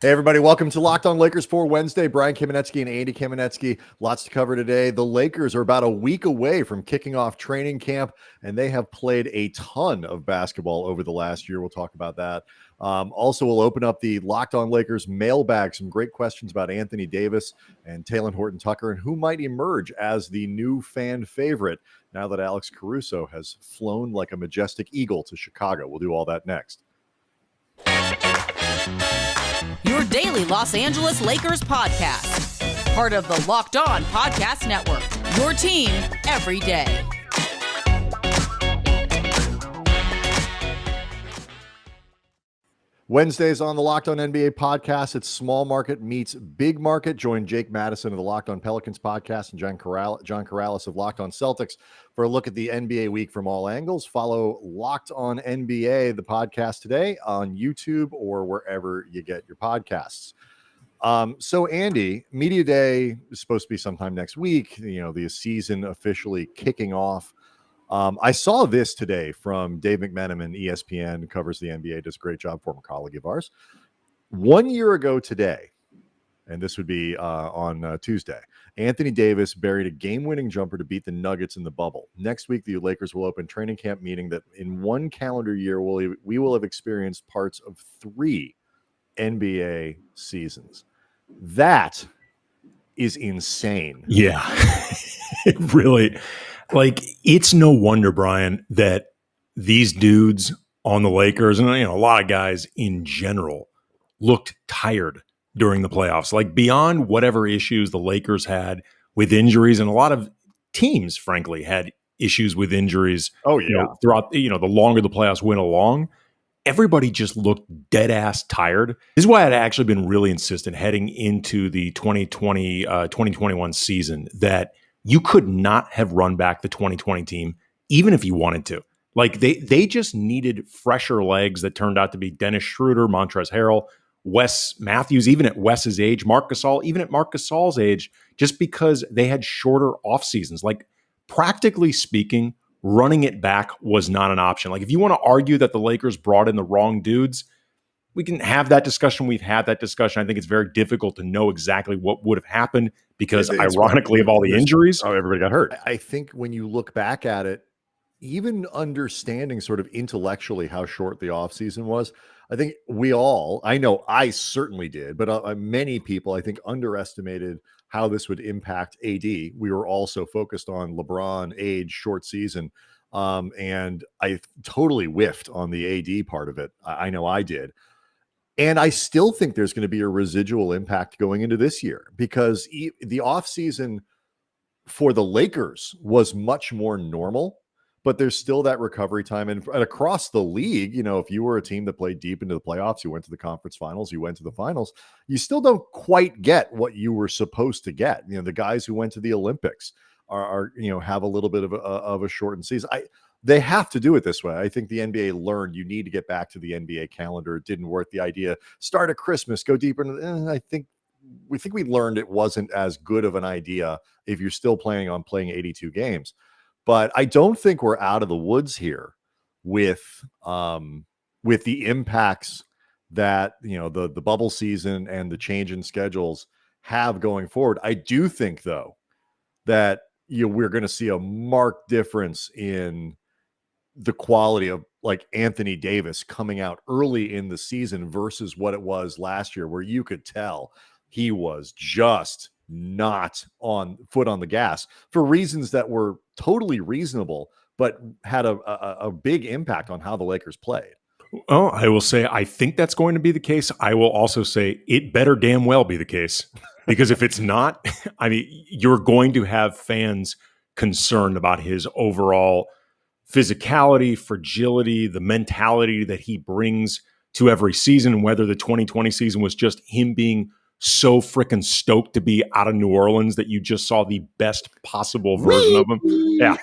Hey, everybody. Welcome to Locked On Lakers for Wednesday. Brian Kamenetzkys and Andy Kamenetzkys. Lots to cover today. The Lakers are about a week away from kicking off training camp, and they have played a ton of basketball over the last year. We'll talk about that. Also, we'll open up the Locked On Lakers mailbag. Some great questions about Anthony Davis and Talen Horton Tucker and who might emerge as the new fan favorite now that Alex Caruso has flown like a majestic eagle to Chicago. We'll do all that next. Your daily Los Angeles Lakers podcast. Part of the Locked On Podcast Network. Your team every day. Wednesdays on the Locked On NBA podcast. It's small market meets big market. Join Jake Madison of the Locked On Pelicans podcast and John Corrales of Locked On Celtics for a look at the NBA week from all angles. Follow Locked On NBA, the podcast today on YouTube or wherever you get your podcasts. So Andy, Media Day is supposed to be sometime next week. You know, the season officially kicking off. I saw this today from Dave McMenamin, ESPN, covers the NBA, does a great job, former colleague of ours. 1 year ago today, and this would be on Tuesday, Anthony Davis buried a game-winning jumper to beat the Nuggets in the bubble. Next week, the Lakers will open training camp, meaning that in one calendar year, we will have experienced parts of 3 NBA seasons. That is insane. Yeah, it really... Like, it's no wonder, Brian, that these dudes on the Lakers and, you know, a lot of guys in general looked tired during the playoffs. Like, beyond whatever issues the Lakers had with injuries, and a lot of teams, frankly, had issues with injuries. Oh, yeah. You know, throughout, you know, the longer the playoffs went along, everybody just looked dead ass tired. This is why I'd actually been really insistent heading into the 2021 season that you could not have run back the 2020 team, even if you wanted to. Like, they just needed fresher legs that turned out to be Dennis Schroeder, Montrezl Harrell, Wes Matthews, even at Wes's age, Marc Gasol, even at Marc Gasol's age, just because they had shorter off seasons. Like, practically speaking, running it back was not an option. Like, if you want to argue that the Lakers brought in the wrong dudes, we can have that discussion. We've had that discussion. I think it's very difficult to know exactly what would have happened because, ironically, of all the injuries, everybody got hurt. I think when you look back at it, even understanding sort of intellectually how short the offseason was, I think I know I certainly did, but many people, I think, underestimated how this would impact AD. We were also focused on LeBron, age, short season, and I totally whiffed on the AD part of it. I know I did. And I still think there's going to be a residual impact going into this year because the offseason for the Lakers was much more normal, but there's still that recovery time. And across the league, you know, if you were a team that played deep into the playoffs, you went to the conference finals, you went to the finals, you still don't quite get what you were supposed to get. You know, the guys who went to the Olympics are you know, have a little bit of a shortened season. They have to do it this way. I think the NBA learned you need to get back to the NBA calendar. It didn't work. The idea, start at Christmas, go deeper. I think we learned it wasn't as good of an idea if you're still planning on playing 82 games. But I don't think we're out of the woods here with the impacts that, you know, the bubble season and the change in schedules have going forward. I do think, though, that we're going to see a marked difference in the quality of like Anthony Davis coming out early in the season versus what it was last year, where you could tell he was just not on foot on the gas for reasons that were totally reasonable, but had a big impact on how the Lakers played. Well, I will say, I think that's going to be the case. I will also say it better damn well be the case, because if it's not, I mean, you're going to have fans concerned about his overall physicality, fragility, the mentality that he brings to every season, whether the 2020 season was just him being so freaking stoked to be out of New Orleans that you just saw the best possible version of him. Yeah.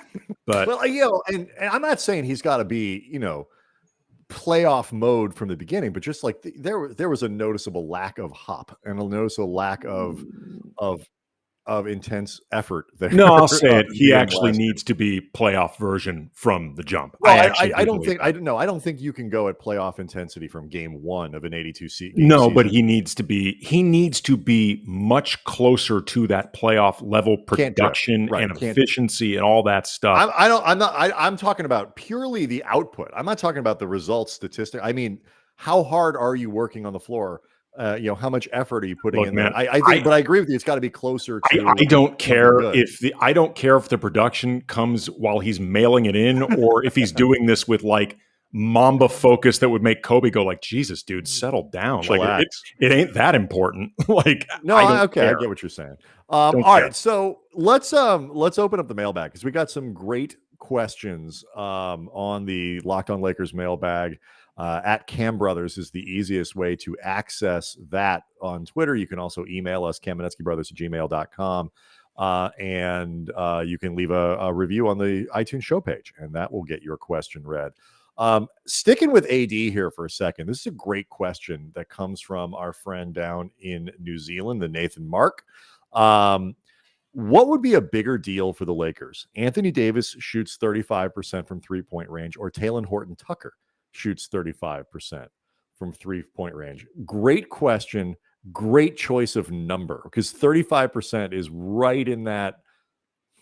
But well, you know, and I'm not saying he's got to be, you know, playoff mode from the beginning, but just like there was a noticeable lack of hop and a noticeable lack of of intense effort there. No, I'll say it. He than actually last year. needs to be playoff version from the jump. Well, actually I do don't believe think that. I don't think you can go at playoff intensity from game one of an 82 game No, season. but he needs to be much closer to that playoff level production Right, and efficiency and all that stuff. I'm talking about purely the output. I'm not talking about the results statistic. I mean, how hard are you working on the floor? How much effort are you putting Look, in man, there? I think, but I agree with you. It's got to be closer to. I don't care something good. I don't care if the production comes while he's mailing it in, or if he's doing this with like Mamba focus that would make Kobe go like, Jesus, dude, settle down. Chillax. Like it ain't that important. Like, No, I I get what you're saying. Don't All care. right, so let's open up the mailbag because we got some great questions on the Locked On Lakers mailbag. At Cam Brothers is the easiest way to access that on Twitter. You can also email us, Kamenetzkybrothers@gmail.com. And you can leave a review on the iTunes show page, and that will get your question read. Sticking with AD here for a second, this is a great question that comes from our friend down in New Zealand, the Nathan Mark. What would be a bigger deal for the Lakers? Anthony Davis shoots 35% from three-point range, or Talen Horton Tucker shoots 35% from three-point range? Great question. Great choice of number, because 35% is right in that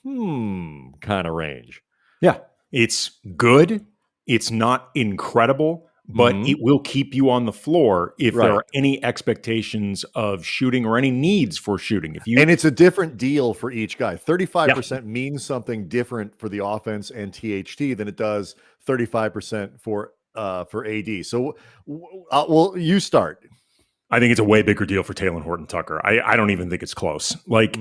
kind of range. Yeah, it's good. It's not incredible, but it will keep you on the floor if there are any expectations of shooting or any needs for shooting. And it's a different deal for each guy. 35% means something different for the offense and THT than it does 35% for AD. So, well, you start. I think it's a way bigger deal for Talen Horton Tucker. I don't even think it's close. Like,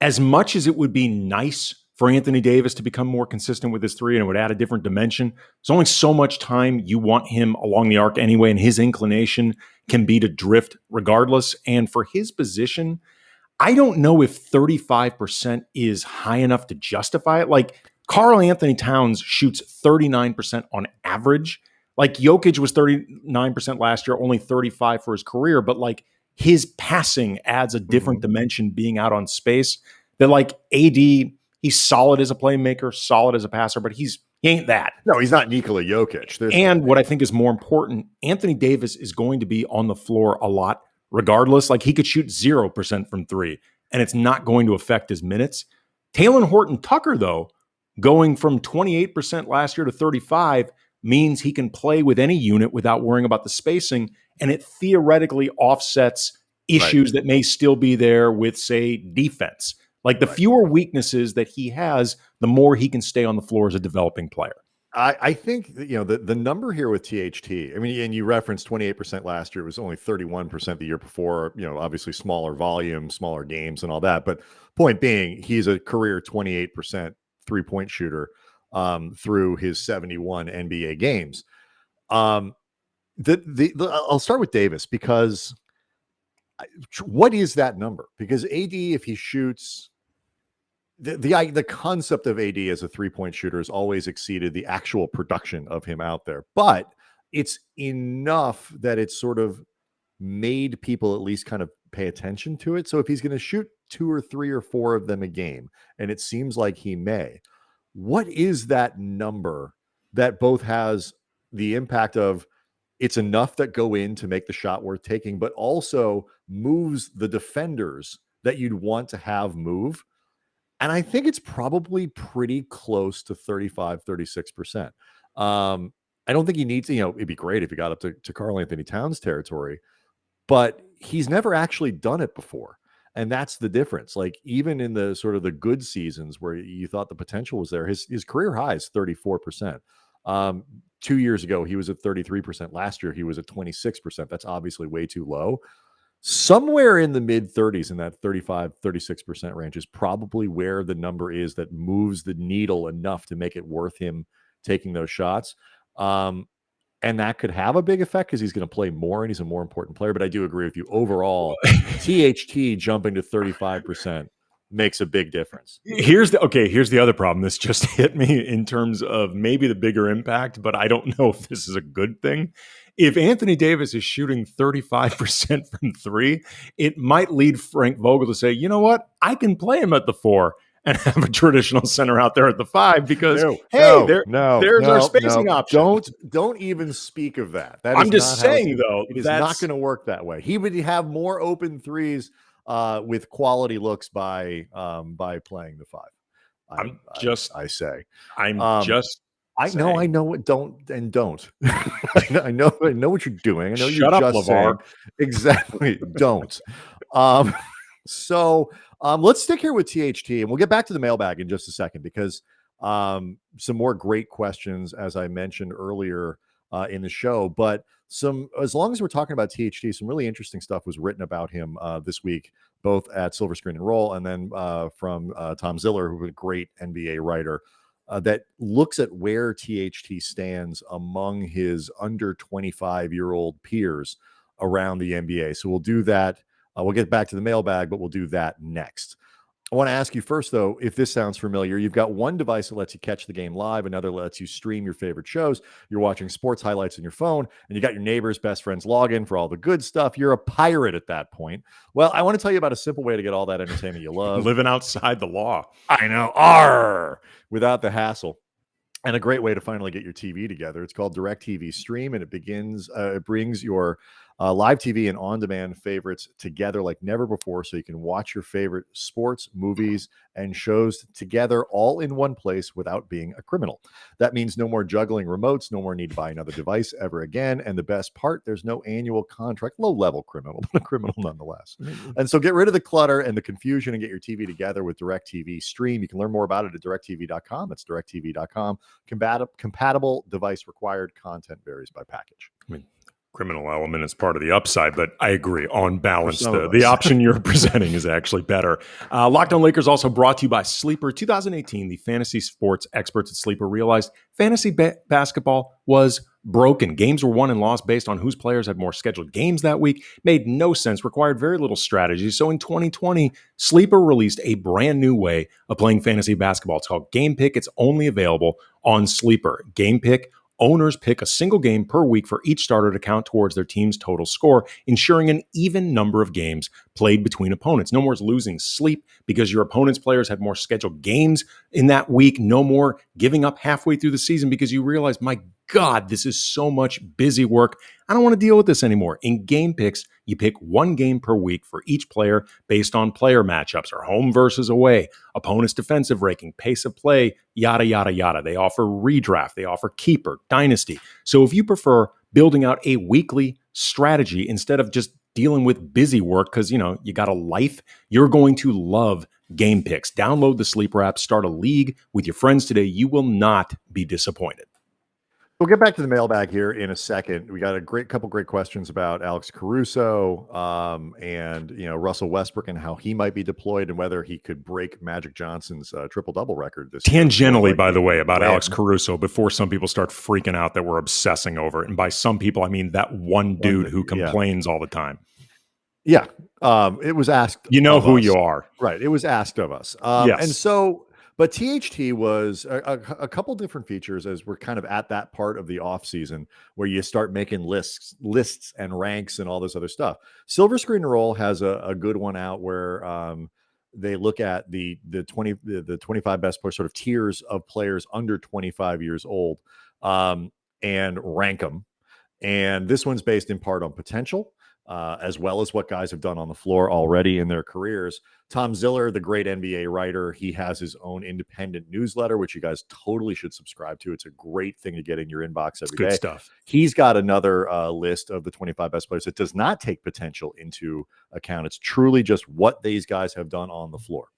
as much as it would be nice for Anthony Davis to become more consistent with his three and it would add a different dimension, there's only so much time you want him along the arc anyway, and his inclination can be to drift regardless. And for his position, I don't know if 35% is high enough to justify it. Like, Karl Anthony Towns shoots 39% on average. Like, Jokic was 39% last year, only 35% for his career, but like, his passing adds a different dimension being out on space. That, like, AD, he's solid as a playmaker, solid as a passer, but he ain't that. No, he's not Nikola Jokic. And what I think is more important, Anthony Davis is going to be on the floor a lot regardless. Like, he could shoot 0% from three, and it's not going to affect his minutes. Talen Horton Tucker, though, going from 28% last year to 35% means he can play with any unit without worrying about the spacing, and it theoretically offsets issues that may still be there with, say, defense. Like, the fewer weaknesses that he has, the more he can stay on the floor as a developing player. I think that, the number here with THT, I mean, and you referenced 28% last year. It was only 31% the year before, obviously smaller volume, smaller games and all that. But point being, he's a career 28% three-point shooter through his 71 NBA games. I'll start with Davis, because what is that number? Because AD, if he shoots, the concept of AD as a three-point shooter has always exceeded the actual production of him out there, but it's enough that it's sort of made people at least kind of pay attention to it. So if he's going to shoot 2 or 3 or 4 of them a game, and it seems like he may, what is that number that both has the impact of it's enough that go in to make the shot worth taking, but also moves the defenders that you'd want to have move? And I think it's probably pretty close to 35-36%. I don't think he needs, it'd be great if he got up to Karl Anthony Towns territory, but he's never actually done it before. And that's the difference. Like, even in the sort of the good seasons where you thought the potential was there, his career high is 34%. 2 years ago, he was at 33%. Last year, he was at 26%. That's obviously way too low. Somewhere in the mid 30s, in that 35-36% range, is probably where the number is that moves the needle enough to make it worth him taking those shots. And that could have a big effect because he's going to play more and he's a more important player. But I do agree with you. Overall, THT jumping to 35% makes a big difference. Here's the other problem. This just hit me in terms of maybe the bigger impact, but I don't know if this is a good thing. If Anthony Davis is shooting 35% from three, it might lead Frank Vogel to say, you know what? I can play him at the 4 and have a traditional center out there at the 5 because, there's our spacing option. Don't even speak of that. I'm just saying, though, it is not going to work that way. He would have more open threes with quality looks by playing the 5. I know it. Don't. I know what you're doing. I know Shut up, LeVar. Saying, exactly. Don't. So let's stick here with THT, and we'll get back to the mailbag in just a second because some more great questions, as I mentioned earlier in the show. But as long as we're talking about THT, some really interesting stuff was written about him this week, both at Silver Screen and Roll, and then from Tom Ziller, who's a great NBA writer that looks at where THT stands among his under 25-year-old peers around the NBA. So we'll do that. We'll get back to the mailbag, but we'll do that next. I want to ask you first, though, if this sounds familiar. You've got one device that lets you catch the game live, another lets you stream your favorite shows. You're watching sports highlights on your phone, and you got your neighbor's best friend's login for all the good stuff. You're a pirate at that point. Well, I want to tell you about a simple way to get all that entertainment you love. Living outside the law. I know. Without the hassle. And a great way to finally get your TV together. It's called DirecTV Stream, and it brings your live TV and on-demand favorites together like never before, so you can watch your favorite sports, movies, and shows together all in one place without being a criminal. That means no more juggling remotes, no more need to buy another device ever again, and the best part, there's no annual contract. Low-level criminal, but a criminal nonetheless. And so get rid of the clutter and the confusion and get your TV together with DirecTV Stream. You can learn more about it at directtv.com. It's directtv.com. Compatible device required. Content varies by package. Criminal element is part of the upside, but I agree. On balance, the option you're presenting is actually better. Locked On Lakers also brought to you by Sleeper. 2018, the fantasy sports experts at Sleeper realized fantasy basketball was broken. Games were won and lost based on whose players had more scheduled games that week. Made no sense, required very little strategy. So in 2020, Sleeper released a brand new way of playing fantasy basketball. It's called Game Pick. It's only available on Sleeper. Game Pick. Owners pick a single game per week for each starter to count towards their team's total score, ensuring an even number of games played between opponents. No more losing sleep because your opponent's players had more scheduled games in that week. No more giving up halfway through the season because you realize, my God, this is so much busy work. I don't want to deal with this anymore. In Game Picks, you pick one game per week for each player based on player matchups or home versus away, opponent's defensive ranking, pace of play, yada, yada, yada. They offer redraft. They offer keeper, dynasty. So if you prefer building out a weekly strategy instead of just dealing with busy work because, you got a life, you're going to love Game Picks. Download the Sleeper app, start a league with your friends today. You will not be disappointed. We'll get back to the mailbag here in a second. We got a couple great questions about Alex Caruso and Russell Westbrook and how he might be deployed and whether he could break Magic Johnson's triple-double record this year. Tangentially, by the way, about Alex Caruso, before some people start freaking out that we're obsessing over it. And by some people, I mean that one dude who complains all the time. Yeah. It was asked. You know who you are. Right. It was asked of us. Yes. And so... But THT was a couple different features as we're kind of at that part of the off season where you start making lists and ranks and all this other stuff. Silver Screen Roll has a good one out where they look at the 25 best players, sort of tiers of players under 25 years old, and rank them. And this one's based in part on potential, as well as what guys have done on the floor already in their careers. Tom Ziller, the great NBA writer, he has his own independent newsletter, which you guys totally should subscribe to. It's a great thing to get in your inbox every day. Good stuff. He's got another list of the 25 best players that does not take potential into account. It's truly just what these guys have done on the floor.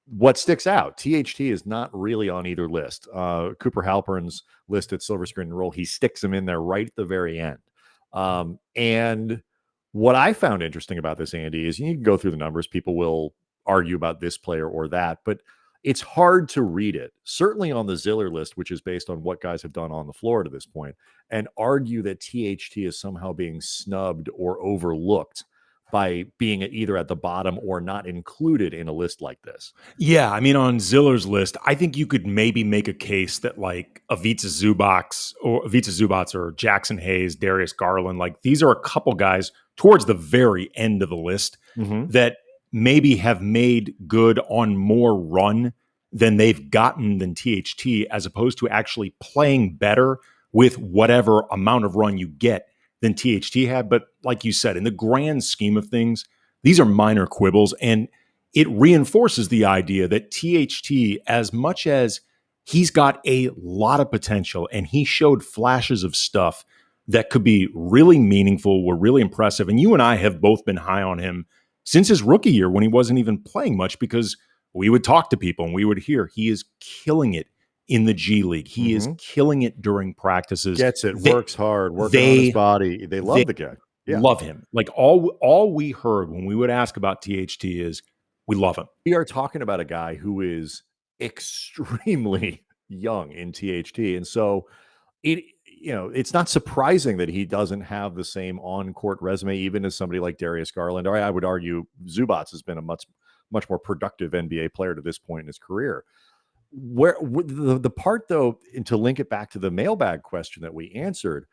What sticks out, THT is not really on either list. Cooper Halpern's list at Silver Screen Roll, he sticks them in there right at the very end. And what I found interesting about this, Andy, is you can go through the numbers. People will argue about this player or that, but it's hard to read it, certainly on the Ziller list, which is based on what guys have done on the floor to this point, and argue that THT is somehow being snubbed or overlooked by being either at the bottom or not included in a list like this. Yeah, I mean, on Ziller's list, I think you could maybe make a case that like Ivica Zubac or Jackson Hayes, Darius Garland, like these are a couple guys towards the very end of the list that maybe have made good on more run than they've gotten than THT, as opposed to actually playing better with whatever amount of run you get than THT had. But like you said, in the grand scheme of things, these are minor quibbles. And it reinforces the idea that THT, as much as he's got a lot of potential and he showed flashes of stuff that could be really meaningful, were really impressive. And you and I have both been high on him since his rookie year when he wasn't even playing much, because we would talk to people and we would hear he is killing it in the G League. He is killing it during practices. Gets it, works hard, working on his body. They love the guy. Yeah. Love him. Like all we heard when we would ask about THT is we love him. We are talking about a guy who is extremely young in THT. And so it's not surprising that he doesn't have the same on-court resume, even as somebody like Darius Garland. Or I would argue Zubac has been a much more productive NBA player to this point in his career. Where the part, though, and to link it back to the mailbag question that we answered,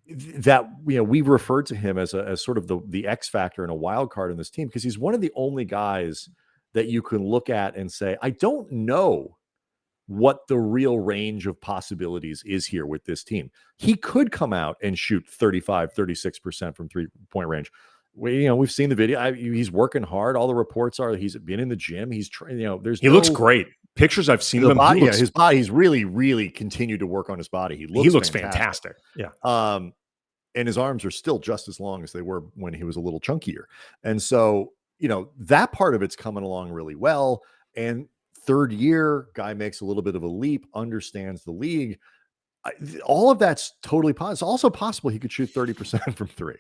that we referred to him as sort of the X factor and a wild card in this team, because he's one of the only guys that you can look at and say, I don't know what the real range of possibilities is here with this team. He could come out and shoot 35-36% from 3-point range. We've seen the video. He's working hard. All the reports are he's been in the gym. He's trained. He looks great. Pictures I've seen of him. His body. He's really continued to work on his body. He looks fantastic. Yeah. And his arms are still just as long as they were when he was a little chunkier. And so, that part of it's coming along really well. And third year, guy makes a little bit of a leap, understands the league. All of that's totally possible. It's also possible he could shoot 30% from three.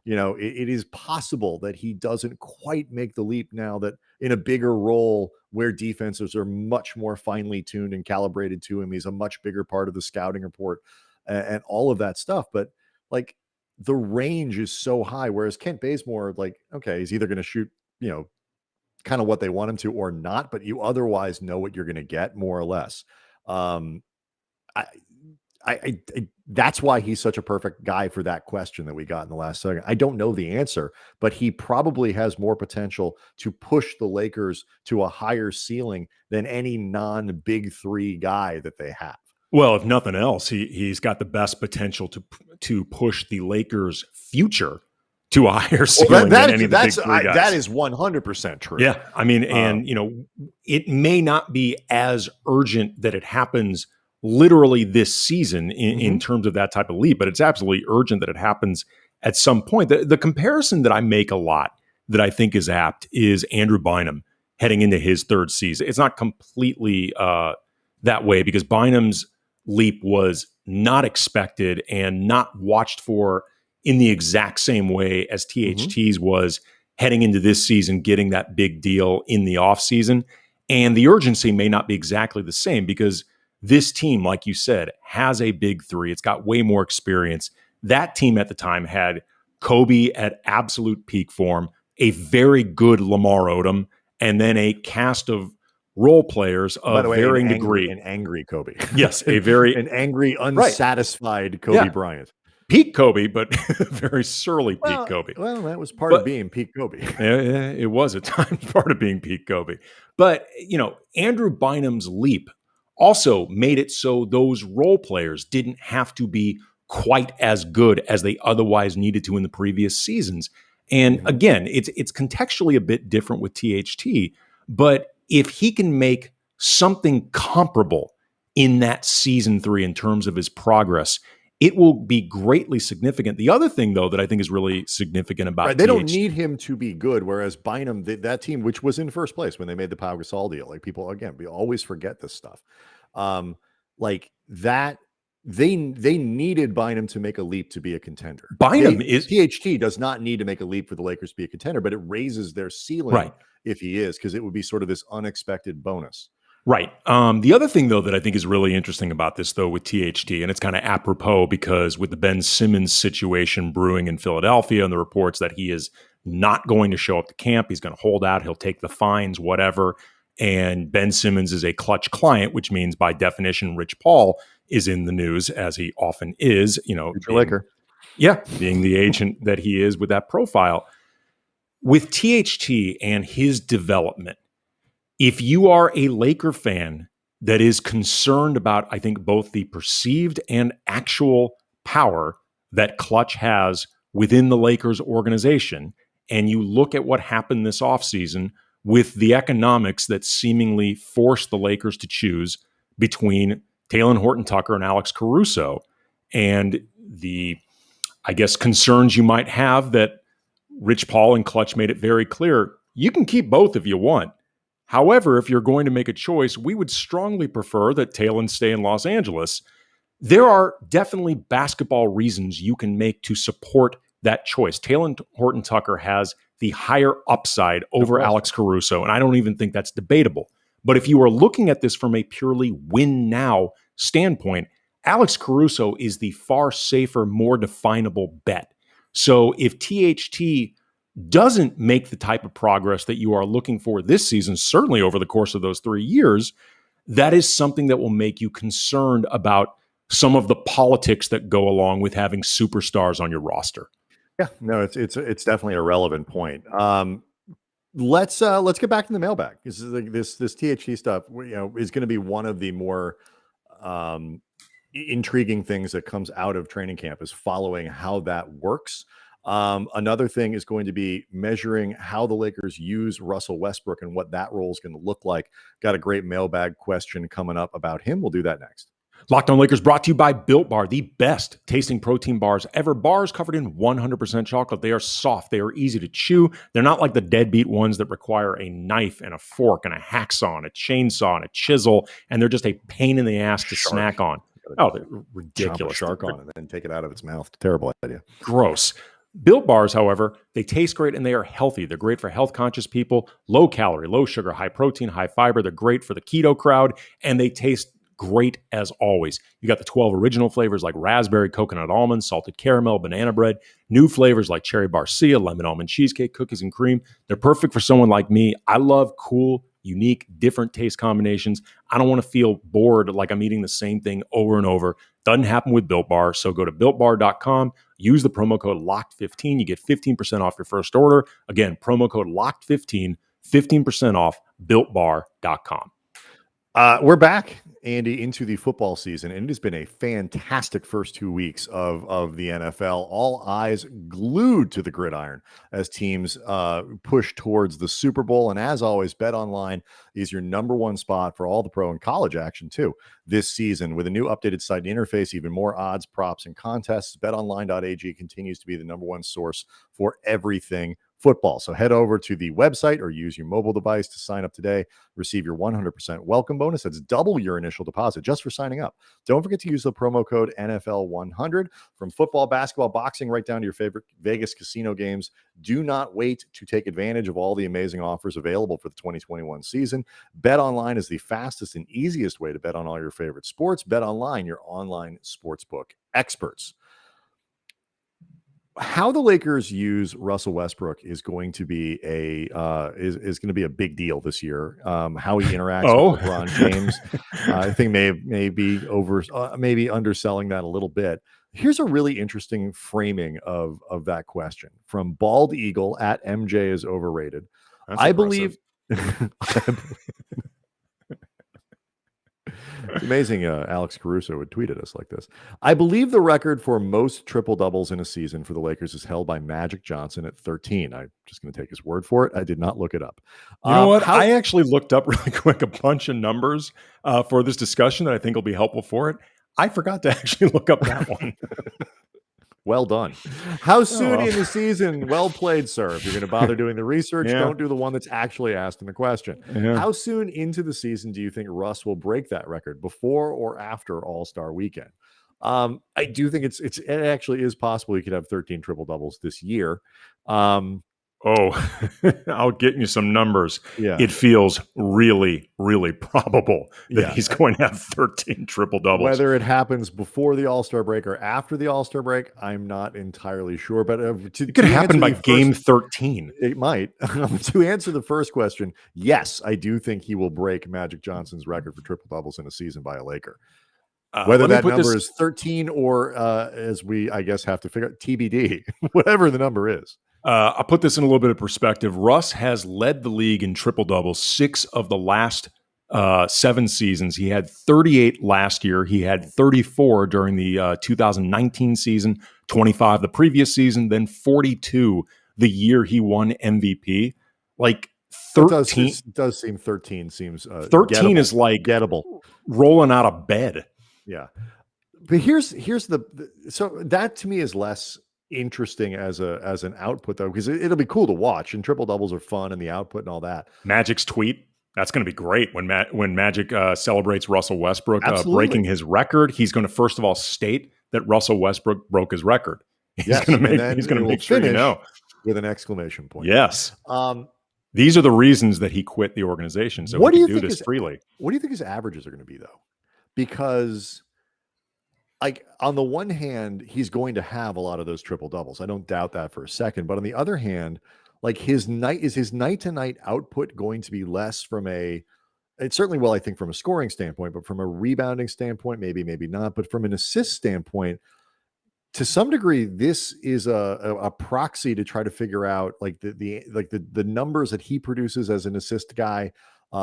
It is possible that he doesn't quite make the leap now, that in a bigger role where defenses are much more finely tuned and calibrated to him, he's a much bigger part of the scouting report and all of that stuff. But like the range is so high, whereas Kent Bazemore, like, okay, he's either going to shoot, kind of what they want him to or not, but you otherwise know what you're going to get more or less. That's why he's such a perfect guy for that question that we got in the last second. I don't know the answer, but he probably has more potential to push the Lakers to a higher ceiling than any non-big three guy that they have. Well, if nothing else, he's got the best potential to push the Lakers' future to a higher ceiling than any of the big three guys. That is 100% true. Yeah, I mean, and it may not be as urgent that it happens literally this season in terms of that type of leap, but it's absolutely urgent that it happens at some point. The comparison that I make a lot that I think is apt is Andrew Bynum heading into his third season. It's not completely that way, because Bynum's leap was not expected and not watched for in the exact same way as THT's was heading into this season, getting that big deal in the offseason. And the urgency may not be exactly the same, because this team, like you said, has a big three. It's got way more experience. That team at the time had Kobe at absolute peak form, a very good Lamar Odom, and then a cast of role players of varying degree. An angry Kobe. Yes, an angry, unsatisfied Kobe Bryant. Peak Kobe, but very surly peak Kobe. Well, that was part of being peak Kobe. It was at times part of being peak Kobe. But, Andrew Bynum's leap also made it so those role players didn't have to be quite as good as they otherwise needed to in the previous seasons. And again, it's contextually a bit different with THT, but if he can make something comparable in that season 3 in terms of his progress, it will be greatly significant. The other thing, though, that I think is really significant about they don't need him to be good, whereas Bynum, that team, which was in first place when they made the Pau Gasol deal, like people, again, we always forget this stuff. Like that, they needed Bynum to make a leap to be a contender. THT does not need to make a leap for the Lakers to be a contender, but it raises their ceiling if he is, because it would be sort of this unexpected bonus. Right. The other thing, though, that I think is really interesting about this, though, with THT, and it's kind of apropos because with the Ben Simmons situation brewing in Philadelphia and the reports that he is not going to show up to camp. He's going to hold out. He'll take the fines, whatever. And Ben Simmons is a clutch client, which means by definition, Rich Paul is in the news, as he often is, being the agent that he is with that profile. With THT and his development, if you are a Laker fan that is concerned about, I think, both the perceived and actual power that Clutch has within the Lakers organization, and you look at what happened this offseason with the economics that seemingly forced the Lakers to choose between Talen Horton Tucker and Alex Caruso, and the, I guess, concerns you might have that Rich Paul and Clutch made it very clear, you can keep both if you want. However, if you're going to make a choice, we would strongly prefer that Talen stay in Los Angeles. There are definitely basketball reasons you can make to support that choice. Talen Horton Tucker has the higher upside over Alex Caruso, and I don't even think that's debatable. But if you are looking at this from a purely win-now standpoint, Alex Caruso is the far safer, more definable bet. So if THT doesn't make the type of progress that you are looking for this season, certainly over the course of those 3 years, that is something that will make you concerned about some of the politics that go along with having superstars on your roster. Yeah, no, it's definitely a relevant point. Let's get back to the mailbag. This THT stuff, is going to be one of the more intriguing things that comes out of training camp, is following how that works. Another thing is going to be measuring how the Lakers use Russell Westbrook and what that role is going to look like. Got a great mailbag question coming up about him. We'll do that next. Locked On Lakers brought to you by Built Bar, the best tasting protein bars ever. Bars covered in 100% chocolate. They are soft. They are easy to chew. They're not like the deadbeat ones that require a knife and a fork and a hacksaw and a chainsaw and a chisel, and they're just a pain in the ass to snack on. Oh, they're ridiculous. Chomp a shark on and then take it out of its mouth. Terrible idea. Gross. Built Bars, however, they taste great and they are healthy. They're great for health-conscious people, low calorie, low sugar, high protein, high fiber. They're great for the keto crowd, and they taste great as always. You got the 12 original flavors like raspberry, coconut almond, salted caramel, banana bread, new flavors like cherry barcia, lemon almond cheesecake, cookies and cream. They're perfect for someone like me. I love cool, unique, different taste combinations. I don't want to feel bored like I'm eating the same thing over and over. Doesn't happen with Built Bar. So go to BuiltBar.com, use the promo code LOCKED15. You get 15% off your first order. Again, promo code LOCKED15, 15% off, BuiltBar.com. We're back, Andy, into the football season, and it has been a fantastic first 2 weeks of the NFL. All eyes glued to the gridiron as teams push towards the Super Bowl. And as always, BetOnline is your number one spot for all the pro and college action too this season. With a new updated site interface, even more odds, props, and contests, BetOnline.ag continues to be the number one source for everything football. So head over to the website or use your mobile device to sign up today. Receive your 100% welcome bonus. That's double your initial deposit just for signing up. Don't forget to use the promo code NFL100. From football, basketball, boxing, right down to your favorite Vegas casino games. Do not wait to take advantage of all the amazing offers available for the 2021 season. BetOnline is the fastest and easiest way to bet on all your favorite sports. BetOnline, your online sportsbook experts. How the Lakers use Russell Westbrook is going to be a big deal this year. How he interacts with LeBron James, I think maybe underselling that a little bit. Here's a really interesting framing of that question from Bald Eagle at MJ is overrated. That's I impressive. believe. It's amazing Alex Caruso would tweet at us like this. I believe the record for most triple doubles in a season for the Lakers is held by Magic Johnson at 13. I'm just going to take his word for it. I did not look it up. You know what? I actually looked up really quick a bunch of numbers for this discussion that I think will be helpful for it. I forgot to actually look up that one. Well done. How soon in the season? Well played, sir. If you're going to bother doing the research, don't do the one that's actually asked in the question. Yeah. How soon into the season do you think Russ will break that record, before or after All-Star Weekend? I do think it actually is possible he could have 13 triple doubles this year. Oh, I'll get you some numbers. Yeah. It feels really, really probable that Yeah. he's going to have 13 triple doubles. Whether it happens before the All-Star break or after the All-Star break, I'm not entirely sure. But It could happen by game 13. It might. To answer the first question, yes, I do think he will break Magic Johnson's record for triple doubles in a season by a Laker. Whether that number is 13 or, as we, I guess, have to figure out, TBD, whatever the number is. I'll put this in a little bit of perspective. Russ has led the league in triple doubles 6 of the last 7 seasons. He had 38 last year. He had 34 during the 2019 season, 25 the previous season, then 42 the year he won MVP. Like 13 does seem 13 seems 13 gettable, is like gettable, rolling out of bed. Yeah, but here's the so that to me is less interesting as an output though, because it'll be cool to watch, and triple doubles are fun and the output and all that. Magic's tweet, that's going to be great when Magic celebrates Russell Westbrook breaking his record. He's going to first of all state that Russell Westbrook broke his record. He's going to make sure you know with an exclamation point. Yes. These are the reasons that he quit the organization, so he can do this freely. What do you think his averages are going to be though? Because like on the one hand, he's going to have a lot of those triple doubles. I don't doubt that for a second. But on the other hand, like his night to night output going to be less from it certainly will, I think, from a scoring standpoint, but from a rebounding standpoint, maybe not. But from an assist standpoint, to some degree, this is a proxy to try to figure out like the numbers that he produces as an assist guy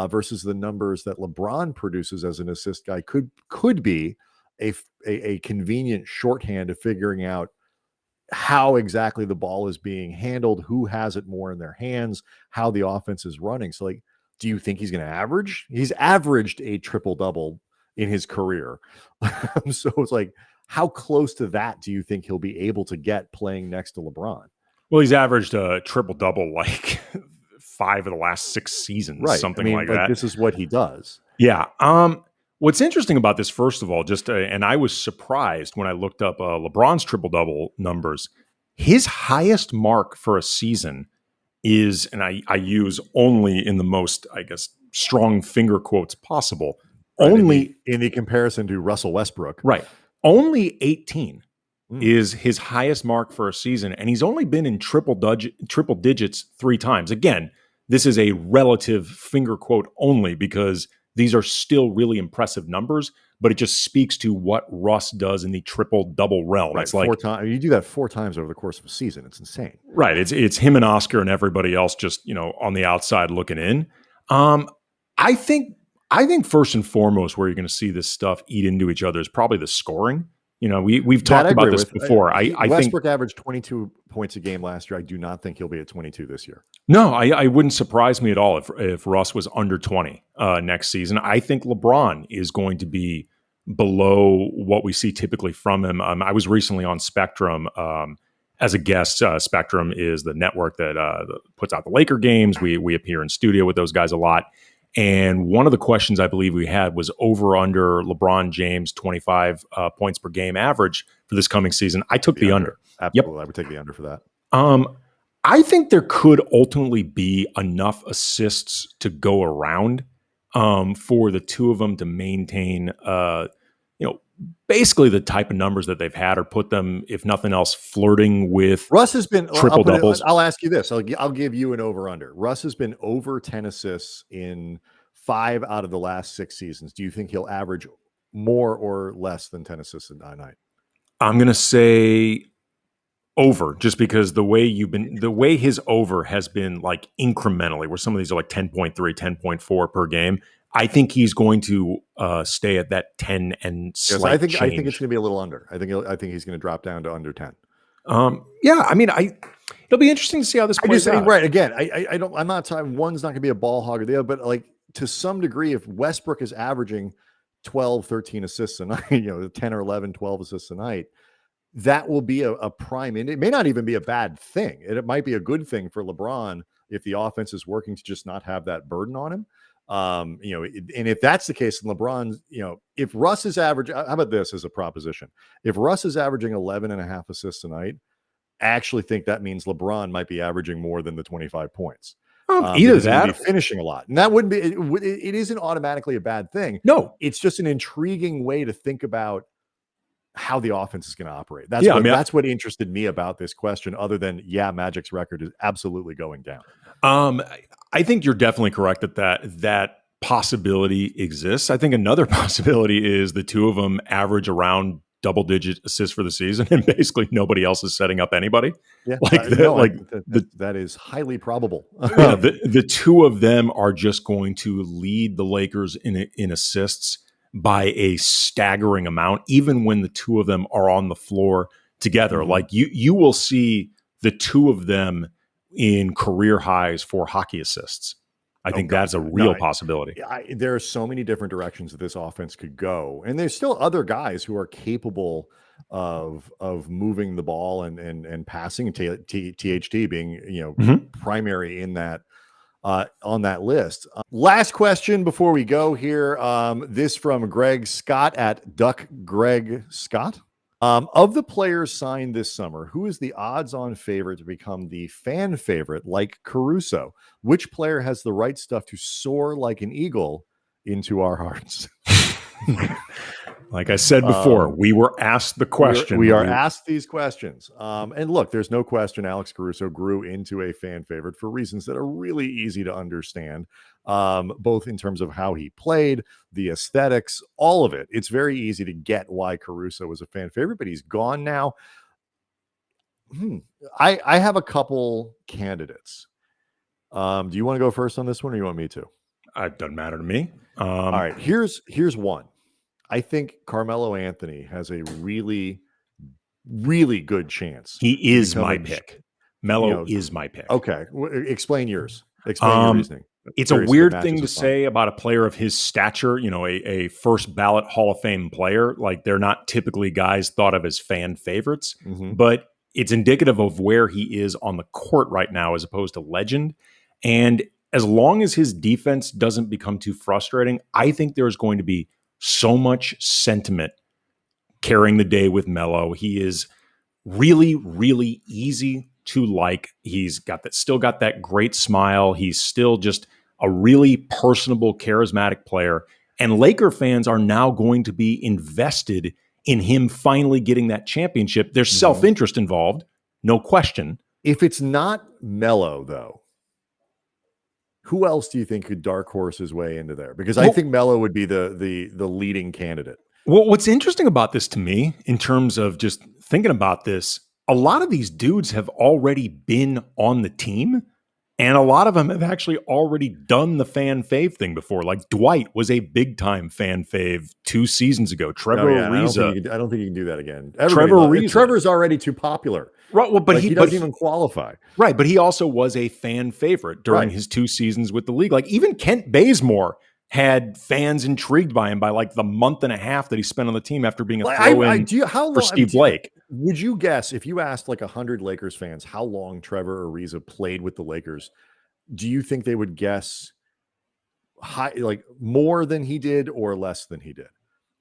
versus the numbers that LeBron produces as an assist guy could be a convenient shorthand of figuring out how exactly the ball is being handled, who has it more in their hands, how the offense is running. So like, do you think he's going to average? He's averaged a triple double in his career. So it's like, how close to that do you think he'll be able to get playing next to LeBron? Well, he's averaged a triple double like 5 of the last 6 seasons, right? Something like that. This is what he does. Yeah. What's interesting about this, first of all, and I was surprised when I looked up LeBron's triple-double numbers. His highest mark for a season is, and I use only in the most, I guess, strong finger quotes possible, right, only in the comparison to Russell Westbrook. Right. Only 18 is his highest mark for a season, and he's only been in triple digits 3 times. Again, this is a relative finger quote only because these are still really impressive numbers, but it just speaks to what Russ does in the triple-double realm. Right, it's like 4 times. You do that 4 times over the course of a season. It's insane. Right. It's him and Oscar and everybody else just, on the outside looking in. I think first and foremost where you're going to see this stuff eat into each other is probably the scoring. We've talked about this before. I think Westbrook averaged 22 points a game last year. I do not think he'll be at 22 this year. No, I wouldn't surprise me at all if Russ was under 20 next season. I think LeBron is going to be below what we see typically from him. I was recently on Spectrum as a guest. Spectrum is the network that puts out the Laker games. We appear in studio with those guys a lot. And one of the questions I believe we had was over under LeBron James 25 points per game average for this coming season. I took the under. Absolutely. Yep. I would take the under for that. I think there could ultimately be enough assists to go around for the two of them to maintain, basically the type of numbers that they've had, or put them, if nothing else, flirting with Russ has been triple doubles. I'll ask you this. I'll give you an over under. Russ has been over 10 assists in 5 out of the last 6 seasons. Do you think he'll average more or less than 10 assists a night? I'm going to say over, just because the way his over has been like incrementally, where some of these are like 10.3, 10.4 per game. I think he's going to stay at that 10 and slight change. I think it's going to be a little under. I think he's going to drop down to under 10. Yeah, I mean, it'll be interesting to see how this plays out. Right. Again, I'm not talking, one's not going to be a ball hog or the other, but like to some degree, if Westbrook is averaging 12, 13 assists a night, 10 or 11, 12 assists a night, that will be a prime. And it may not even be a bad thing. It might be a good thing for LeBron if the offense is working to just not have that burden on him. And if that's the case, then LeBron, if Russ is averaging, how about this as a proposition? If Russ is averaging 11 and a half assists a night actually think that means LeBron might be averaging more than the 25 points. Either because that, he would be finishing a lot, and that wouldn't be. It isn't automatically a bad thing. No, it's just an intriguing way to think about how the offense is going to operate. That's what interested me about this question. Other than Magic's record is absolutely going down. I think you're definitely correct that possibility exists. I think another possibility is the two of them average around double-digit assists for the season, and basically nobody else is setting up anybody. Yeah, that is highly probable. The two of them are just going to lead the Lakers in assists by a staggering amount, even when the two of them are on the floor together. Mm-hmm. Like you will see the two of them in career highs for hockey assists. I think that's a real possibility. There are so many different directions that this offense could go, and there's still other guys who are capable of moving the ball and passing. And THT being primary in that on that list. Last question before we go here. This from Greg Scott at Duck Greg Scott. Of the players signed this summer, who is the odds-on favorite to become the fan favorite like Caruso? Which player has the right stuff to soar like an eagle into our hearts? Like I said before, we were asked the question. We are asked these questions. And look, there's no question Alex Caruso grew into a fan favorite for reasons that are really easy to understand, both in terms of how he played, the aesthetics, all of it. It's very easy to get why Caruso was a fan favorite, but he's gone now. I have a couple candidates. Do you want to go first on this one, or you want me to? It doesn't matter to me. All right, here's one. I think Carmelo Anthony has a really, really good chance. He is my pick. Melo is my pick. Okay. Explain yours. Explain your reasoning. It's a weird thing to say about a player of his stature, a first ballot Hall of Fame player. Like, they're not typically guys thought of as fan favorites, but it's indicative of where he is on the court right now as opposed to legend. And as long as his defense doesn't become too frustrating, I think there's going to be so much sentiment carrying the day with Melo. He is really, really easy to like. He's still got that great smile. He's still just a really personable, charismatic player. And Laker fans are now going to be invested in him finally getting that championship. There's self-interest involved, no question. If it's not Melo, though, who else do you think could dark horse his way into there? Because I think Melo would be the leading candidate. Well, what's interesting about this to me, in terms of just thinking about this, a lot of these dudes have already been on the team, and a lot of them have actually already done the fan fave thing before. Like Dwight was a big time fan fave 2 seasons ago. Trevor Ariza. I don't think you can do that again. Trevor's already too popular. Right. Well, but he doesn't even qualify. Right. But he also was a fan favorite during his 2 seasons with the league. Like, even Kent Bazemore had fans intrigued by him by like the month and a half that he spent on the team after being a throw-in for Steve Blake. Would you guess, if you asked like 100 Lakers fans how long Trevor Ariza played with the Lakers, do you think they would guess like more than he did or less than he did?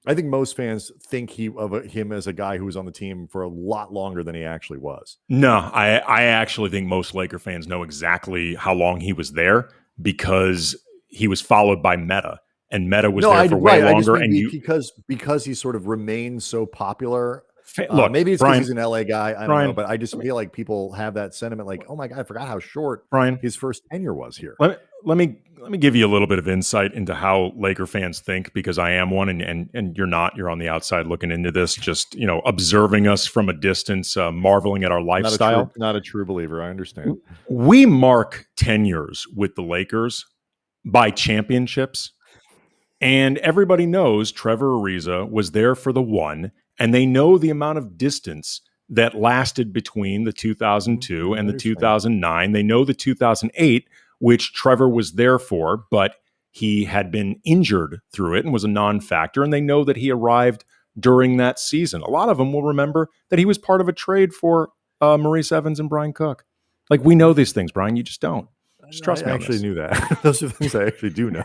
I think most fans think of him as a guy who was on the team for a lot longer than he actually was. No, I actually think most Laker fans know exactly how long he was there, because he was followed by Meta, and Meta was there for way longer. Because he sort of remained so popular. Look, maybe it's because he's an LA guy. I don't know, but I just feel like people have that sentiment, like, oh my God, I forgot how short his first tenure was here. Let me give you a little bit of insight into how Laker fans think, because I am one, and you're not. You're on the outside looking into this, just observing us from a distance, marveling at our lifestyle. Not a true believer. I understand. We mark tenures with the Lakers by championships, and everybody knows Trevor Ariza was there for the one, and they know the amount of distance that lasted between the 2002 and the 2009. They know the 2008, which Trevor was there for, but he had been injured through it and was a non-factor, and they know that he arrived during that season. A lot of them will remember that he was part of a trade for Maurice Evans and Brian Cook. Like, we know these things, Brian. You just don't. Just trust me I on actually this. knew that. Those are things I actually do know.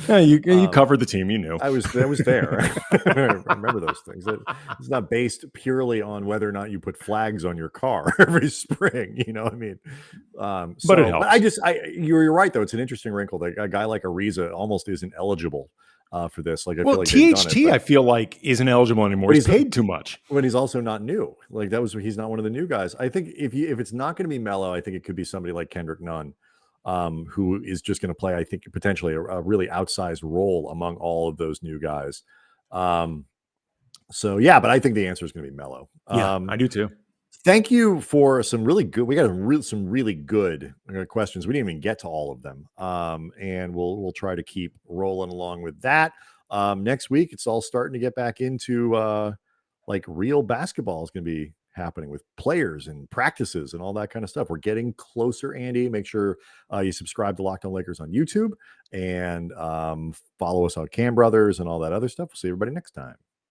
But, Yeah, you covered the team. You knew. I was there. I remember those things. It's not based purely on whether or not you put flags on your car every spring. You know what I mean? But it helps. You're right though. It's an interesting wrinkle that a guy like Ariza almost isn't eligible for this. Like I feel like they've done THT, it, I feel like isn't eligible anymore. He's paid too much. when he's also not new. Like he's not one of the new guys. I think if it's not going to be Melo, I think it could be somebody like Kendrick Nunn, who is just going to play, I think, potentially a really outsized role among all of those new guys. So yeah, but I think the answer is going to be Melo. Yeah, I do too. Thank you for some really good. We got some really good questions. We didn't even get to all of them, and we'll try to keep rolling along with that. Next week, it's all starting to get back into like real basketball is going to be happening with players and practices and all that kind of stuff. We're getting closer, Andy. Make sure you subscribe to Locked On Lakers on YouTube and follow us on Cam Brothers and all that other stuff. We'll see everybody next time.